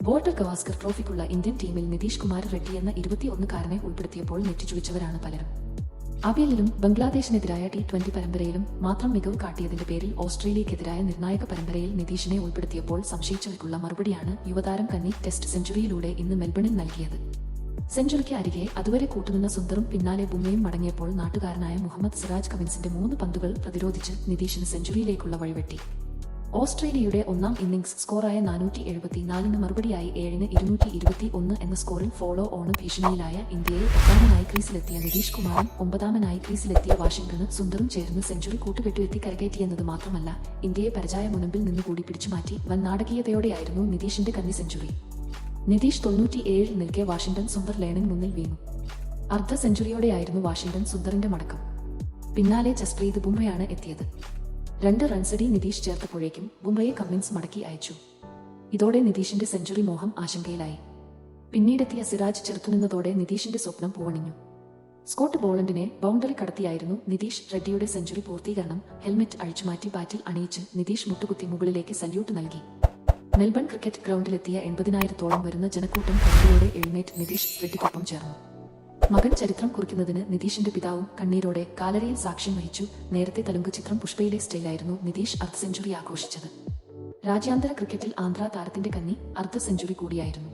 Border Gavaskar ട്രോഫിക്കുള്ള Indian ടീമിൽ നിതീഷ് കുമാർ റെഡ്ഡി എന്ന 21-കാരനെ ഉൾപ്പെടുത്തിയപ്പോൾ നെറ്റിച്ചുളിച്ചവരാണ് പലരും. ഐപിഎല്ലിലും ബംഗ്ലാദേശിനെതിരായ T20 പരമ്പരയിലും മാത്രം മികവ് കാട്ടിയതിന്റെ പേരിൽ ഓസ്ട്രേലിയക്കെതിരായ നിർണായക പരമ്പരയിൽ നിതീഷിനെ ഉൾപ്പെടുത്തിയപ്പോൾ സംശയിച്ചവർക്കുള്ള മറുപടിയാണ് യുവതാരം കന്നി ടെസ്റ്റ് സെഞ്ചുറിയിലൂടെ ഇന്ന് മെൽബണിൽ നൽകിയത്. സെഞ്ചുറിക്ക് അരികെ അതുവരെ കൂട്ടുനിന്ന സുന്ദറും പിന്നാലെ ബുംറയും മടങ്ങിയപ്പോൾ നാട്ടുകാരനായ മുഹമ്മദ് സിറാജ് കവിൻസിന്റെ 3 പന്തുകൾ പ്രതിരോധിച്ച് നിതീഷിന് സെഞ്ചുറിയിലേക്കുള്ള വഴിവെട്ടി. ഓസ്ട്രേലിയയുടെ ഒന്നാം ഇന്നിംഗ്സ് സ്കോറായ 474 മറുപടിയായി 221 എന്ന സ്കോറിൽ ഫോളോ ഓൺ ഭീഷണിയിലായ ഇന്ത്യയെ 8-ാമനായി ക്രീസിലെത്തിയ നിതീഷ് കുമാറും 9-ാമനായി ക്രീസിലെത്തിയ വാഷിംഗ്ടണ് സുന്ദറും ചേർന്ന് സെഞ്ചുറി കൂട്ടുകെട്ടുവെത്തി കരകയറ്റിയെന്നത് മാത്രമല്ല, ഇന്ത്യയെ പരാജയ മുനമ്പിൽ നിന്നുകൂടി പിടിച്ചുമാറ്റി വൻ നാടകീയതയോടെയായിരുന്നു നിതീഷിന്റെ കന്നി സെഞ്ചുറി. നിതീഷ് 97 നിൽക്കെ വാഷിംഗ്ടൺ സുന്ദർ ലേണിന് മുന്നിൽ വീണു. അർദ്ധ സെഞ്ചുറിയോടെയായിരുന്നു വാഷിംഗ്ടൺ സുന്ദറിന്റെ മടക്കം. പിന്നാലെ ജസ്പ്രീത് ബുംറയാണ് എത്തിയത്. 2 റൺസടി നിതീഷ് ചേർത്തപ്പോഴേക്കും ബുംറയെ കമ്മിൻസ് മടക്കി അയച്ചു. ഇതോടെ നിതീഷിന്റെ സെഞ്ചുറി മോഹം ആശങ്കയിലായി. പിന്നീടെത്തിയ സിറാജ് ചെറുത്തുനിന്നതോടെ നിതീഷിന്റെ സ്വപ്നം പൂവണിഞ്ഞു. സ്കോട്ട് ബോളണ്ടിനെ ബൗണ്ടറി കടത്തിയായിരുന്നു നിതീഷ് റെഡ്ഡിയുടെ സെഞ്ചുറി പൂർത്തീകരണം. ഹെൽമെറ്റ് അഴിച്ചുമാറ്റി ബാറ്റിൽ അണിയിച്ച് നിതീഷ് മുട്ടുകുത്തി മുകളിലേക്ക് സല്യൂട്ട് നൽകി. മെൽബൺ ക്രിക്കറ്റ് ഗ്രൗണ്ടിലെത്തിയ 80,000-ഓളം വരുന്ന ജനക്കൂട്ടം കണ്ണീരോടെ എഴുന്നേറ്റ് നിതീഷ് റെഡ്ഡിക്കൊപ്പം ചേർന്നു. മകൻ ചരിത്രം കുറിക്കുന്നതിന് നിതീഷിന്റെ പിതാവും കണ്ണീരോടെ കാലറിയിൽ സാക്ഷ്യം വഹിച്ചു. നേരത്തെ തെലുങ്ക് ചിത്രം പുഷ്പയിലെ സ്റ്റൈലായിരുന്നു നിതീഷ് അർദ്ധ സെഞ്ചുറി ആഘോഷിച്ചത്. രാജ്യാന്തര ക്രിക്കറ്റിൽ ആന്ധ്ര താരത്തിന്റെ കന്നി അർദ്ധ സെഞ്ചുറി കൂടിയായിരുന്നു.